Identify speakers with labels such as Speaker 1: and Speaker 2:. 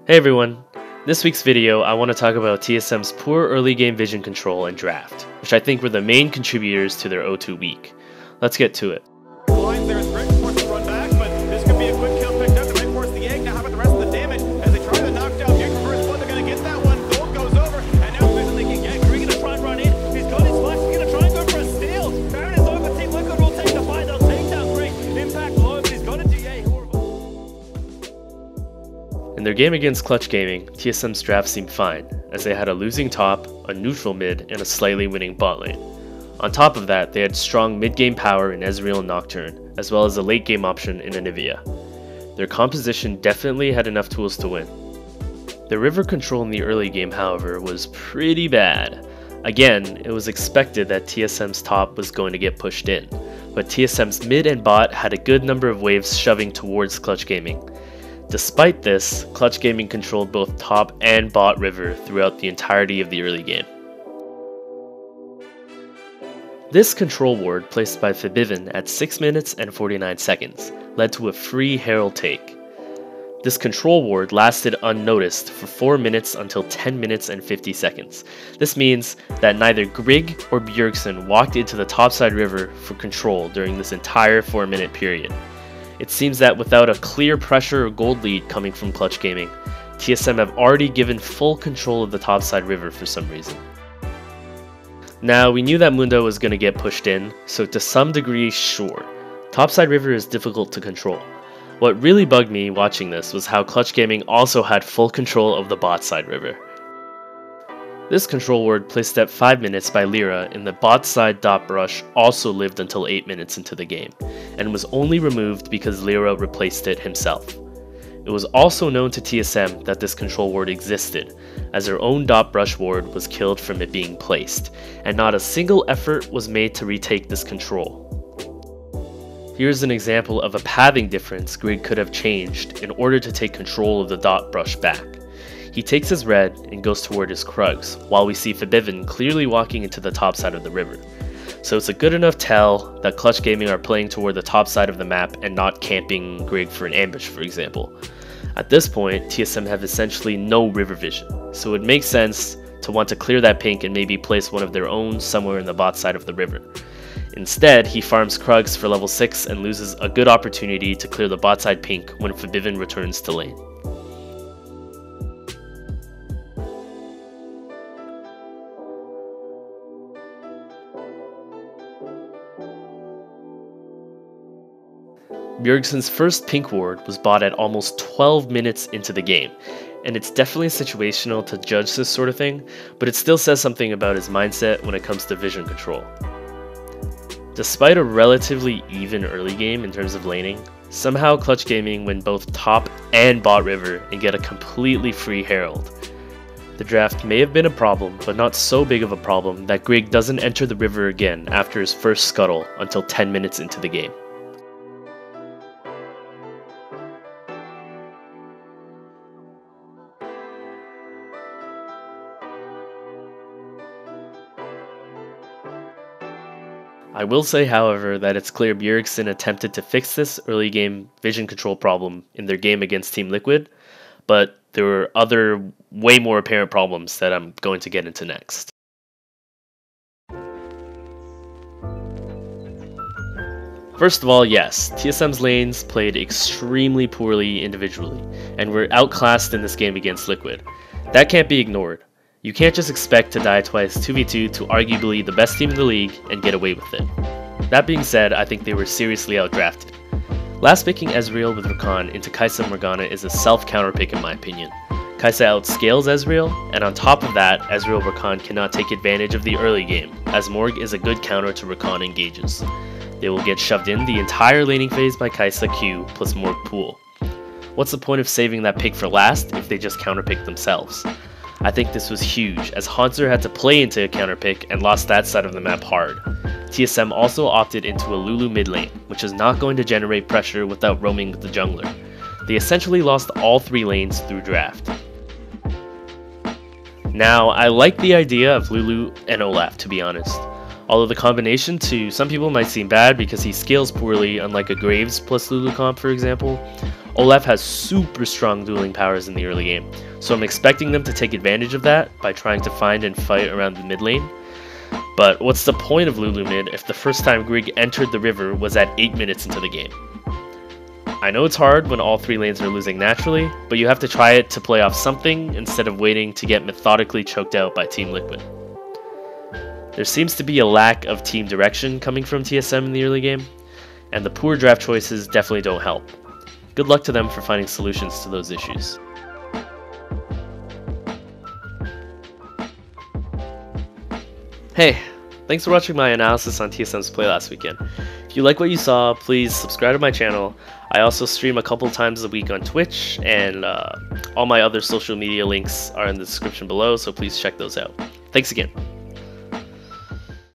Speaker 1: Hey everyone! This week's video, I want to talk about TSM's poor early game vision control and draft, which I think were the main contributors to their O2 week. Let's get to it.
Speaker 2: There's Rick forced to run back, but this could be a quick kill picked up to reinforce the egg. Now how about the rest of the damage? As they try to knock down Jake for first blood, they're going to get that one. Gold goes over, and now Vision they can get. Green going to try and run in. He's got his flash, he's going to try and go for a steal. Baron is over, Team Liquid will take the fight, they'll take down Green. Impact low, but he's got a GA who are...
Speaker 1: In their game against Clutch Gaming, TSM's draft seemed fine, as they had a losing top, a neutral mid, and a slightly winning bot lane. On top of that, they had strong mid-game power in Ezreal and Nocturne, as well as a late-game option in Anivia. Their composition definitely had enough tools to win. Their river control in the early game, however, was pretty bad. Again, it was expected that TSM's top was going to get pushed in, but TSM's mid and bot had a good number of waves shoving towards Clutch Gaming. Despite this, Clutch Gaming controlled both top and bot river throughout the entirety of the early game. This control ward, placed by Febiven at 6 minutes and 49 seconds, led to a free Herald take. This control ward lasted unnoticed for 4 minutes until 10 minutes and 50 seconds. This means that neither Grig or Bjergsen walked into the topside river for control during this entire 4-minute period. It seems that without a clear pressure or gold lead coming from Clutch Gaming, TSM have already given full control of the topside river for some reason. Now, we knew that Mundo was going to get pushed in, so to some degree, sure. Topside river is difficult to control. What really bugged me watching this was how Clutch Gaming also had full control of the bot side river. This control ward, placed at 5 minutes by Lyra in the bot side dot brush, also lived until 8 minutes into the game, and was only removed because Lyra replaced it himself. It was also known to TSM that this control ward existed, as their own dot brush ward was killed from it being placed, and not a single effort was made to retake this control. Here's an example of a pathing difference Grig could have changed in order to take control of the dot brush back. He takes his red and goes toward his Krugs, while we see Febiven clearly walking into the top side of the river. So it's a good enough tell that Clutch Gaming are playing toward the top side of the map and not camping Grig for an ambush, for example. At this point, TSM have essentially no river vision, so it makes sense to want to clear that pink and maybe place one of their own somewhere in the bot side of the river. Instead, he farms Krugs for level 6 and loses a good opportunity to clear the bot side pink when Febiven returns to lane. Bjergsen's first pink ward was bought at almost 12 minutes into the game, and it's definitely situational to judge this sort of thing, but it still says something about his mindset when it comes to vision control. Despite a relatively even early game in terms of laning, somehow Clutch Gaming win both top and bot river and get a completely free Herald. The draft may have been a problem, but not so big of a problem that Grig doesn't enter the river again after his first scuttle until 10 minutes into the game. I will say, however, that it's clear Bjergsen attempted to fix this early game vision control problem in their game against Team Liquid, but there were other, way more apparent problems that I'm going to get into next. First of all, yes, TSM's lanes played extremely poorly individually, and were outclassed in this game against Liquid. That can't be ignored. You can't just expect to die twice 2v2 to arguably the best team in the league and get away with it. That being said, I think they were seriously outdrafted. Last picking Ezreal with Rakan into Kai'Sa Morgana is a self-counter pick in my opinion. Kai'Sa outscales Ezreal, and on top of that, Ezreal Rakan cannot take advantage of the early game, as Morg is a good counter to Rakan engages. They will get shoved in the entire laning phase by Kai'Sa Q plus Morg pool. What's the point of saving that pick for last if they just counterpick themselves? I think this was huge, as Hauntzer had to play into a counterpick and lost that side of the map hard. TSM also opted into a Lulu mid lane, which is not going to generate pressure without roaming with the jungler. They essentially lost all 3 lanes through draft. Now, I like the idea of Lulu and Olaf, to be honest. Although the combination to some people might seem bad because he scales poorly, unlike a Graves plus Lulu comp for example, Olaf has super strong dueling powers in the early game, so I'm expecting them to take advantage of that by trying to find and fight around the mid lane. But what's the point of Lulu mid if the first time Grig entered the river was at 8 minutes into the game? I know it's hard when all 3 lanes are losing naturally, but you have to try it to play off something instead of waiting to get methodically choked out by Team Liquid. There seems to be a lack of team direction coming from TSM in the early game, and the poor draft choices definitely don't help. Good luck to them for finding solutions to those issues. Hey, thanks for watching my analysis on TSM's play last weekend. If you like what you saw, please subscribe to my channel. I also stream a couple times a week on Twitch, and all my other social media links are in the description below, so please check those out. Thanks again.